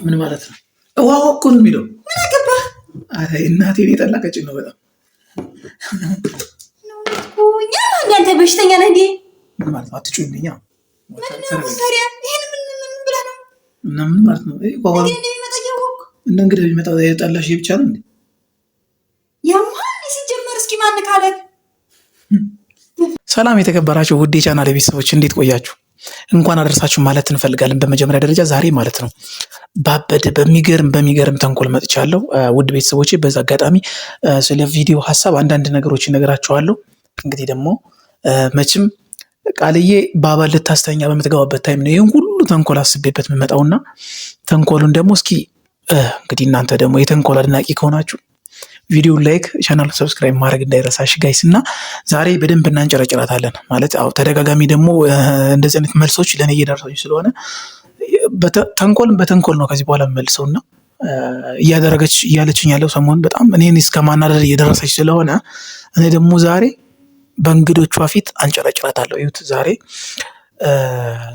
ምን ማለት ነው? ውሃ እኮ ነው የሚለው። ምን አገባህ? እናቴን የጠላ ቀጭን ነው በጣም። አንተ በሽተኛ ነህ እንዴ? ምን ማለት ነው? አትጩይብኛ። እና ምን ማለት ነው? እና እንግዲህ የሚመጣ የጠላሽ ብቻ ነው እንዴ? ሲጀመር እስኪ ማን ካለ። ሰላም የተከበራችሁ ውድ የቻናሌ ቤተሰቦች እንዴት ቆያችሁ? እንኳን አደረሳችሁ ማለት እንፈልጋለን። በመጀመሪያ ደረጃ ዛሬ ማለት ነው ባበደ በሚገርም ተንኮል መጥቻለሁ። ውድ ቤተሰቦቼ በዛ አጋጣሚ ስለ ቪዲዮ ሀሳብ አንዳንድ ነገሮች እነግራችኋለሁ። እንግዲህ ደግሞ መቼም ቃልዬ ባባል ልታስተኛ በምትገባበት ታይም ነው ይህን ሁሉ ተንኮል አስቤበት የምመጣውና ተንኮሉን ደግሞ እስኪ እንግዲህ እናንተ ደግሞ የተንኮል አድናቂ ከሆናችሁ ቪዲዮን ላይክ ቻናሉን ሰብስክራይብ ማድረግ እንዳይረሳሽ ጋይስ። እና ዛሬ በደንብ እናንጨረጭራታለን ማለት ተደጋጋሚ ደግሞ እንደዚህ አይነት መልሶች ለእኔ እየደረሰኝ ስለሆነ በተንኮል ነው ከዚህ በኋላ መልሰውና እያለችኝ ያለው ሰሞኑን በጣም እኔን እስከማናደድ እየደረሰች ስለሆነ እኔ ደግሞ ዛሬ በእንግዶቿ ፊት አንጨረጭራታለሁ። ይሁት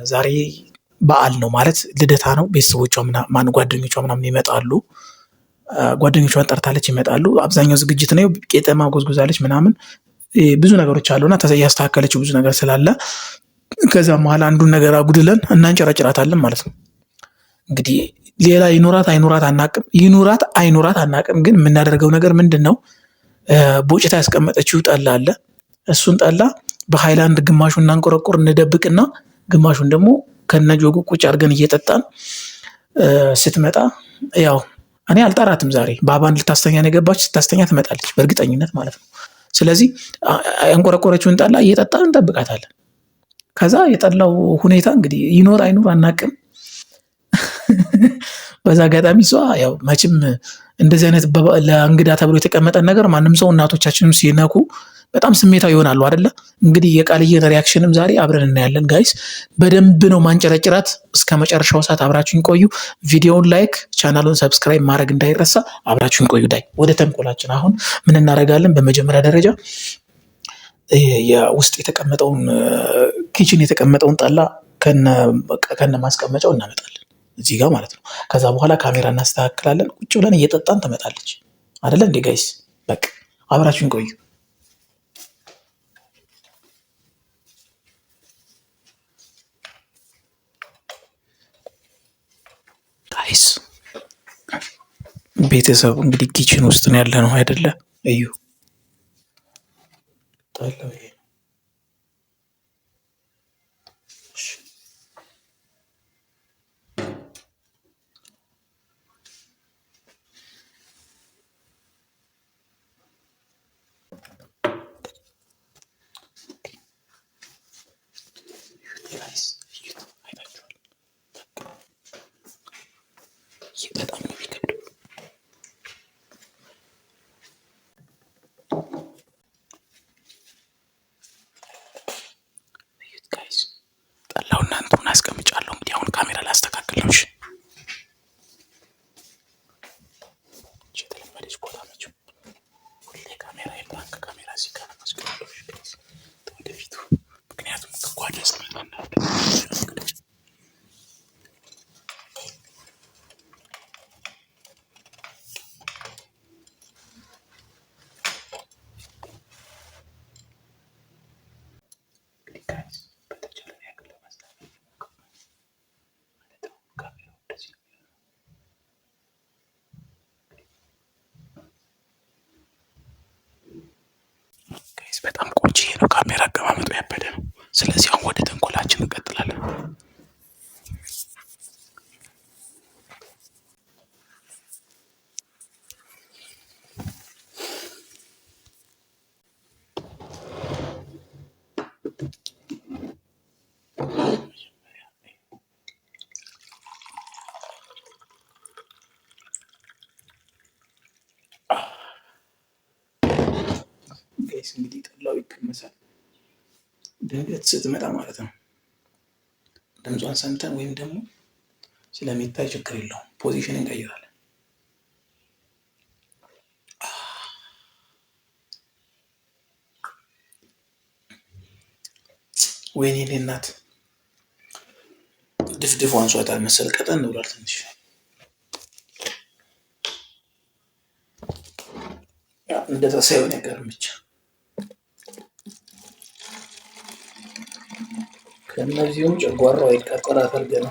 ዛሬ በዓል ነው ማለት ልደታ ነው። ቤተሰቦቿ ጓደኞቿ ምናምን ይመጣሉ። ጓደኞቿን ጠርታለች፣ ይመጣሉ። አብዛኛው ዝግጅት ነው። ቄጠማ ጎዝጉዛለች ምናምን ብዙ ነገሮች አሉና ያስተካከለችው ብዙ ነገር ስላለ ከዛ መሀል አንዱን ነገር አጉድለን እናንጨረጭራታለን ማለት ነው። እንግዲህ ሌላ ይኑራት አይኑራት አናቅም። ግን የምናደርገው ነገር ምንድን ነው? ቦጭታ ያስቀመጠችው ጠላ አለ። እሱን ጠላ በሃይላንድ ግማሹን እናንቆረቆር እንደብቅና ግማሹን ደግሞ ከነጆጉ ቁጭ አድርገን እየጠጣን ስትመጣ ያው እኔ አልጠራትም። ዛሬ ባባን ልታስተኛ ነው የገባች። ስታስተኛ ትመጣለች በእርግጠኝነት ማለት ነው። ስለዚህ ያንቆረቆረችውን ጠላ እየጠጣን እንጠብቃታለን። ከዛ የጠላው ሁኔታ እንግዲህ ይኖር አይኖር አናቅም። በዛ አጋጣሚ እሷ ያው መቼም እንደዚህ አይነት ለእንግዳ ተብሎ የተቀመጠ ነገር ማንም ሰው እናቶቻችንም ሲነኩ በጣም ስሜታዊ ይሆናሉ አይደለ? እንግዲህ የቃልዬን ሪያክሽንም ዛሬ አብረን እናያለን ጋይስ። በደንብ ነው ማንጨረጭራት። እስከ መጨረሻው ሰዓት አብራችሁን ቆዩ። ቪዲዮውን ላይክ ቻናሉን ሰብስክራይብ ማድረግ እንዳይረሳ። አብራችሁን ቆዩ። ዳይ ወደ ተንኮላችን አሁን ምን እናደርጋለን? በመጀመሪያ ደረጃ የውስጥ የተቀመጠውን ኪችን የተቀመጠውን ጠላ ከነ ማስቀመጫው እናመጣለን እዚህ ጋር ማለት ነው። ከዛ በኋላ ካሜራ እናስተካክላለን። ቁጭ ብለን እየጠጣን ትመጣለች አይደለ እንዴ ጋይስ? በቃ አብራችሁን ቆዩ። ጋይስ ቤተሰብ እንግዲህ ኪችን ውስጥ ነው ያለ ነው አይደለ? እዩ ጠላው ይሄ በጣም ነው የሚከብደው። እዩት ጋይስ፣ ጠላው እናንተውን አስቀምጫለሁ። እንግዲህ አሁን ካሜራ ላስተካክል ነው። እሺ፣ የተለመደች ቦታ ነች። ሁሌ ካሜራ የፕራንክ ካሜራ እዚህ ጋር ማስቀምጠው ወደፊቱ፣ ምክንያቱም ከጓዳ ስመጣና በጣም ቆንጆ ነው። ካሜራ አቀማመጡ ያበደ ነው። ስለዚህ አሁን ወደ ተንኮላችን እንቀጥላለን። እንግዲህ ጠላው ይቀመሳል። ድንገት ስትመጣ ማለት ነው። ድምጿን ሰምተን ወይም ደግሞ ስለሚታይ ችግር የለውም ፖዚሽን እንቀይራለን። ወይኔ እናት ድፍድፏን ሷታል መሰል ቀጠን ብሏል ትንሽ እንደዛ ሳይሆን አይቀርም ብቻ ከእነዚህም ጨጓራው አይቃጠላታል ገና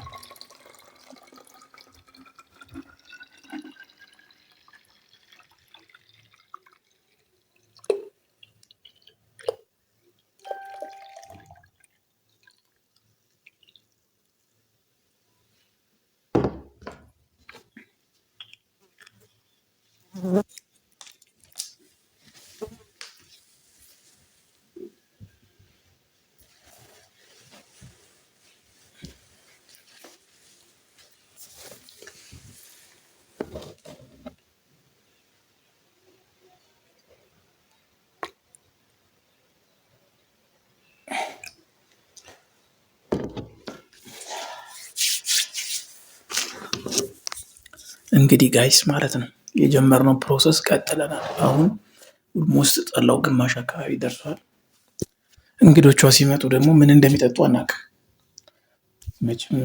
እንግዲህ ጋይስ ማለት ነው የጀመርነው ፕሮሰስ ቀጥለናል። አሁን ኦልሞስት ጠላው ግማሽ አካባቢ ደርሷል። እንግዶቿ ሲመጡ ደግሞ ምን እንደሚጠጡ አናውቅም። መቼም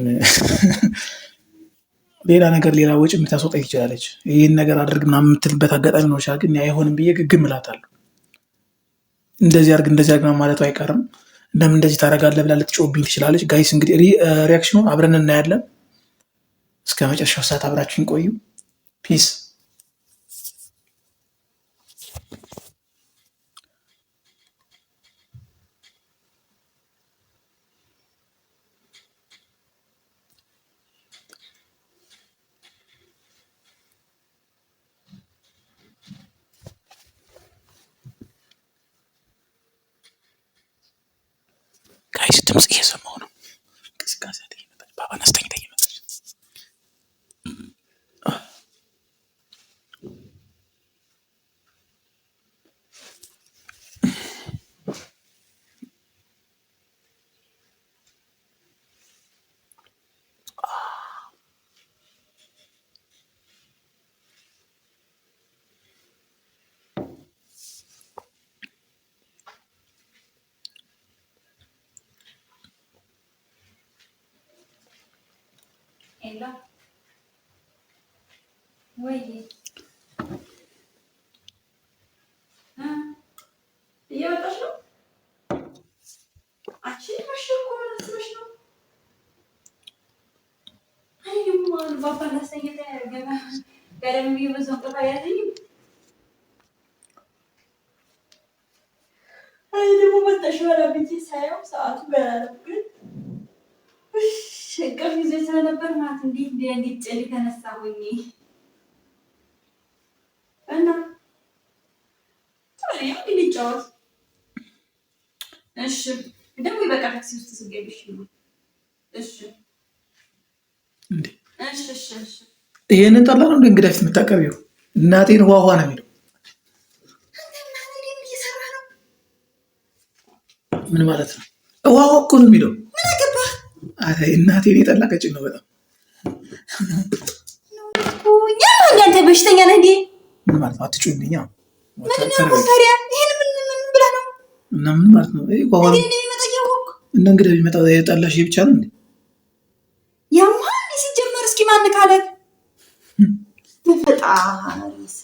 ሌላ ነገር ሌላ ወጪ የምታስወጣ ትችላለች። ይህን ነገር አድርግ ምናምን የምትልበት አጋጣሚ ነው። ግን አይሆንም ብዬ ግግም እላታለሁ። እንደዚህ አድርግ ማለቱ አይቀርም። እንደምን እንደዚህ ታደርጋለህ ብላ ልትጮህብኝ ትችላለች። ጋይስ እንግዲህ ሪያክሽኑን አብረን እናያለን። እስከ መጨረሻው ሰዓት አብራችሁን ቆዩ። ፒስ ጋይስ ድምፅ እየሰማሁ ነው። እንቅስቃሴ ባባን አስተኝታ እየመጣች ኤላ ወይ እየመጣሽ ነው? አንቺ ማሽኮ መስለሽ ነው? አይ ደግሞ ባባ ላሰኘተ ገና ገረም ቢበዛው ጥፋ ያለኝ አይ ደግሞ መጣሽ ወላ ብቻ ሳይው ሰዓቱ ገና ነው ግን ሸቀፍ ይዘ ስለነበር ማለት እንዴት ጨሊ ተነሳሁኝ እና ታዲያ እንጫወት። እሺ ደግሞ ይበቃ ታክሲ ውስጥ ስገቢሽ ነው። እሺ እንዴ እሺ ይሄንን ጠላ ነው እንግዳ ፊት የምታቀርቢው? እናቴን ዋዋ ነው የሚለው። ምን ማለት ነው? ዋዋ እኮ ነው የሚለው። እናቴን የጠላ ቀጭን ነው በጣም። አንተ በሽተኛ ነህ እንዴ? ምን ማለት ነው? አትጩኝኛ። እና ምን ማለት ነው? እና እንግዲህ ቢመጣ የጠላሽ ብቻ ነው እንዴ? ያማን ሲጀመር እስኪ ማን ካለ በፈጣሪስ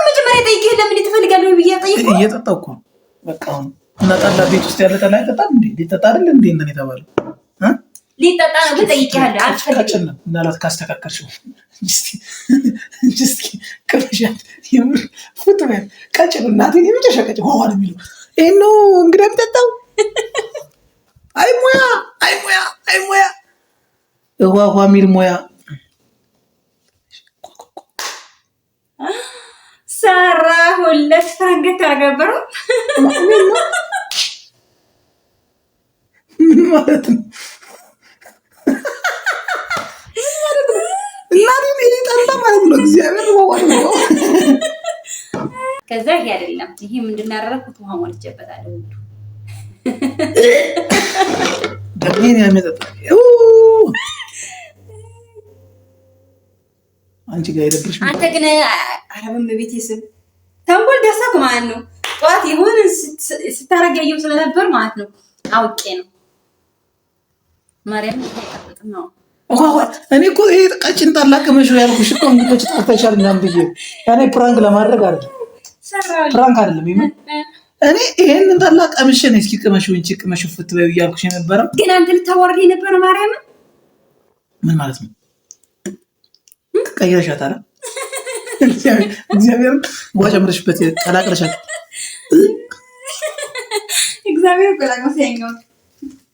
መጀመሪያ ጠይቄ ለምን ትፈልጋለህ ብዬ ጠይቄ እየጠጣሁ እኮ በቃ አሁን እና ጠላ ቤት ውስጥ ያለ ጠላ አይጠጣም እንዴ? ሊጠጣ አይደል እንዴ? እንደኔ የተባለው ሊጠጣ ነው ግን ጠይቄሃለሁ። አልፈልግም እናላት ካስተካከልሽው እስኪ ቅርሻት የምር ፉትበል ቀጭን እናቴን የመጨረሻ ቀጭን ውሃ ነው የሚለው። ይሄን ነው እንግዲህ የምጠጣው። አይ ሙያ ውሃ የሚል ሙያ ሰራሁለት። ፈንገት ታረጋበረው ምን ማለት ነው? እናቴን የጠላ ማለት ነው። እግዚአብሔር ነው። ከዛ ይሄ አይደለም። ይሄ ምንድን ያደረኩት ውሃ ሞልቼበታለሁ። ደሜን ያመጣጣ አንቺ ጋር ይደብርሽ። አንተ ግን አረብም በቤት ይስብ ተንኮል ደሳክ ማለት ነው። ጠዋት ይሁን ስታረጋየው ስለነበር ማለት ነው። አውቄ ነው ማርያም ተቀጥቅጥ ነው እኔ እኮ ይሄ ቀጭን ጠላ ቅመሽ ያልኩሽ እኮ እንግዶች ጠርተሻል ምናምን ብዬ እኔ ፕራንክ ለማድረግ አይደለም፣ ፕራንክ አይደለም። እኔ ይሄንን ጠላ ቀምሼ ነው እስኪ ቅመሽው እንጂ ቅመሽው ፍት በይው እያልኩሽ የነበረው። ግን አንተ ልታወርደኝ ነበር። ማርያም ምን ማለት ነው? ቀይረሻታል። እግዚአብሔር ጓጨምረሽበት ቀላቅለሻል። እግዚአብሔር ቀላቅለሻል።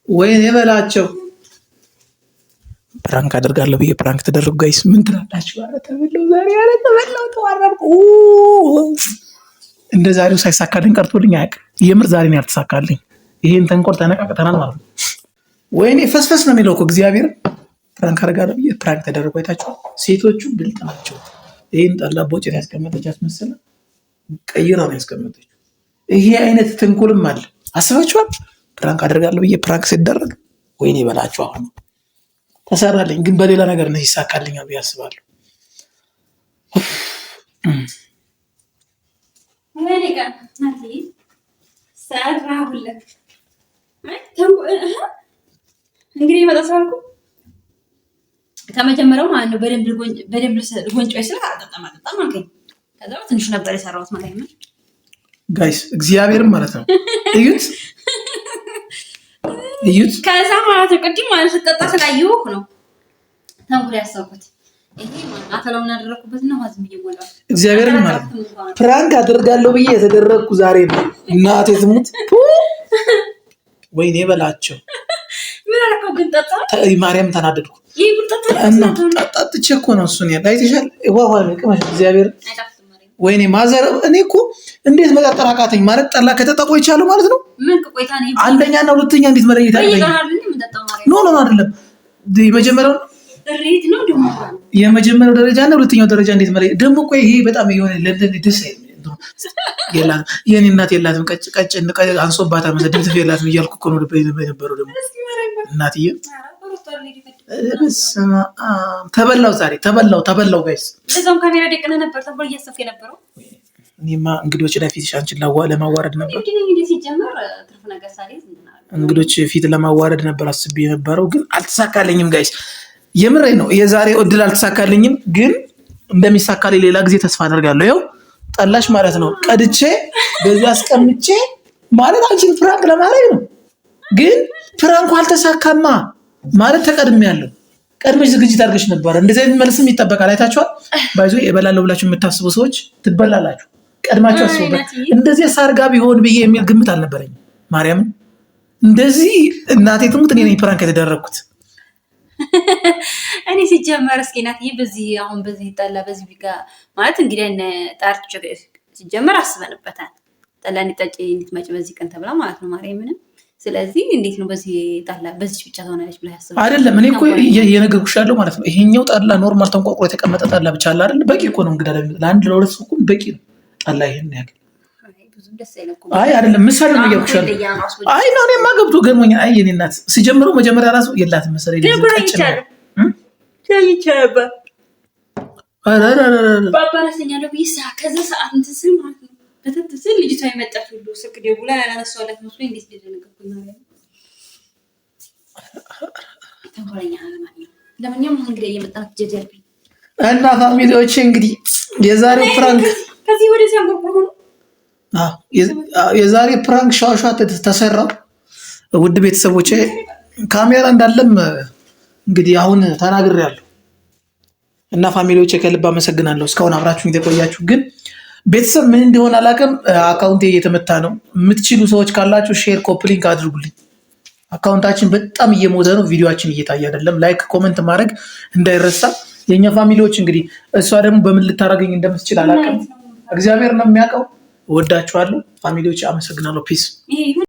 ወይኔ በላቸው። ፕራንክ አደርጋለሁ ብዬ ፕራንክ ተደረጉ። ጋይስ ምን ትላላችሁ? ኧረ ተበላው ዛሬ፣ ኧረ ተበላው፣ ተዋረድኩ። እንደ ዛሬው ሳይሳካልኝ ቀርቶልኝ አያውቅም። የምር ዛሬ ነው ያልተሳካልኝ። ይሄን ተንኮል ተነቃቅተናል ማለት ነው። ወይኔ ፈስፈስ ነው የሚለው እኮ እግዚአብሔር። ፕራንክ አደርጋለሁ ብዬ ፕራንክ ተደረጉ። አይታችሁ፣ ሴቶቹ ብልጥ ናቸው። ይሄን ጠላ ቦጭት ያስቀመጠች አስመሰለ ቀይራ ነው ያስቀመጠችው። ይሄ አይነት ተንኮልም አለ። አስባችኋል? ፕራንክ አደርጋለሁ ብዬ ፕራንክ ሲደረግ ወይኔ በላችሁ። አሁን ተሰራልኝ፣ ግን በሌላ ነገር ነው ይሳካልኛል ብዬ አስባለሁ። እንግዲህ መጣሳልኩ ከመጀመሪያው ማለት ነው። በደንብ ጎንጮ ስለ አጠጣም አልከኝ። ከዛ ትንሽ ነበር የሰራሁት ማለት ነው። ጋይስ እግዚአብሔርም ማለት ነው። እዩት ከዛ ማለት ነው። ቅድም ማለት ስጠጣ ስላየሁህ ነው ተንኩል ያሰብኩት። ይሄ ማለት አተላውን አደረኩበት ነው ማለት ነው። እግዚአብሔርን ማለት ነው። ፕራንክ አደርጋለሁ ብዬ የተደረግኩ ዛሬ ነው። እናቴ ትሙት። ወይኔ በላቸው። ምን አልከው ግን? ጠጣ ማርያም ተናደድኩ። ይሄ ቁጣጣ ጠጥቼ እኮ ነው እሱን አይተሻል። ዋው ቅመሽ እግዚአብሔር። ወይኔ ማዘር፣ እኔ እኮ እንዴት መጠጠር አቃተኝ ማለት ጠላ ከተጠቆ ይቻሉ ማለት ነው። ምን ቆይታ ነው? አንደኛና ሁለተኛ እንዴት መለየት አለኝ? ኖ አይደለም። የመጀመሪያው ደረጃ እና ሁለተኛው ደረጃ እንዴት መለየት ደግሞ? ቆይ ይሄ በጣም የሆነ ለንደን ደስ የላትም የኔ እናት የላትም። ቀጭን አንሶባታል መሰለኝ ድምፅ የላትም እያልኩ እኮ ነው የነበረው። ደግሞ እናትዬ ተበላው ዛሬ ተበላው ጋይስ። ለዛም ካሜራ ደቀነ ነበር ተብሎ እያሰፈ የነበረው። እኔማ እንግዶች ለፊት አንቺን ለማዋረድ ነበር። እንግዶች ፊት ለማዋረድ ነበር አስቤ የነበረው፣ ግን አልተሳካልኝም ጋይስ። የምሬ ነው። የዛሬው እድል አልተሳካልኝም፣ ግን እንደሚሳካልኝ ሌላ ጊዜ ተስፋ አደርጋለሁ። ይኸው ጠላሽ ማለት ነው። ቀድቼ በዚህ አስቀምጬ ማለት አንቺን ፕራንክ ለማድረግ ነው፣ ግን ፕራንኩ አልተሳካማ ማለት ተቀድሜያለሁ። ቀድመሽ ዝግጅት አድርገሽ ነበር። እንደዚህ አይነት መልስም ይጠበቃል። አይታችኋል። ባይዞ የበላለሁ ብላችሁ የምታስቡ ሰዎች ትበላላችሁ። ቀድማችሁ አስቡበት። እንደዚህ ሳርጋ ቢሆን ብዬ የሚል ግምት አልነበረኝም። ማርያምን እንደዚህ እናቴ ትሙት እኔ ነኝ ፕራንክ የተደረግኩት። እኔ ሲጀመር እስኪ እናትዬ በዚህ ጠላ በዚህ ቢጋ ማለት እንግዲህ ጣርጭ ሲጀመር አስበንበታል። ጠላ እንዲጠጪ እንድትመጪ በዚህ ቀን ተብላ ማለት ነው ማርያምን። ስለዚህ እንዴት ነው በዚህ ጠላ በዚህ ብቻ ትሆናለች ብላ ያስባል? አይደለም እኔ እኮ እየነገርኩሽ ያለው ማለት ነው። ይሄኛው ጠላ ኖርማል ተንቋቁሮ የተቀመጠ ጠላ ብቻ አለ አይደል? በቂ እኮ ነው። እንግዳ ለአንድ ለሁለት ሰው እኮ በቂ ነው ጠላ። ይሄን ያክል አይ አይደለም ምሳሌ ነው እያልኩሻለሁ። አይ ነው እኔማ ገብቶ ገርሞኛ። አይ የኔ እናት ሲጀምሩ መጀመሪያ ራሱ የላትም መሰለኝ ከዛ ሰዓት እንትን ስል ማለት ነው በተትስል ልጅቷ የመጣች ሁሉ ስልክ ደውላ ያላነሳዋላት መስሎኝ እንዴት ደነገጥኩኝ ማለት ነው። ተንኮለኛ አለማኛው። ለማንኛውም እንግዲህ እየመጣች ጀጀርብኝ እና ፋሚሊዎቼ እንግዲህ የዛሬ ፕራንክ ከዚህ ወደ ሲያንቆርቆሩ ነው። የዛሬ ፕራንክ ሻሻ ተሰራው። ውድ ቤተሰቦቼ ካሜራ እንዳለም እንግዲህ አሁን ተናግሬያለሁ እና ፋሚሊዎቼ ከልብ አመሰግናለሁ እስካሁን አብራችሁኝ የተቆያችሁ። ግን ቤተሰብ ምን እንደሆነ አላውቅም፣ አካውንቴ እየተመታ ነው። የምትችሉ ሰዎች ካላችሁ ሼር ኮፕሊንክ አድርጉልኝ። አካውንታችን በጣም እየሞተ ነው፣ ቪዲዮችን እየታየ አይደለም። ላይክ ኮመንት ማድረግ እንዳይረሳ። የኛ ፋሚሊዎች እንግዲህ እሷ ደግሞ በምን ልታረገኝ እንደምትችል አላውቅም፣ እግዚአብሔር ነው የሚያውቀው። እወዳችኋለሁ ፋሚሊዎች፣ አመሰግናለሁ። ፒስ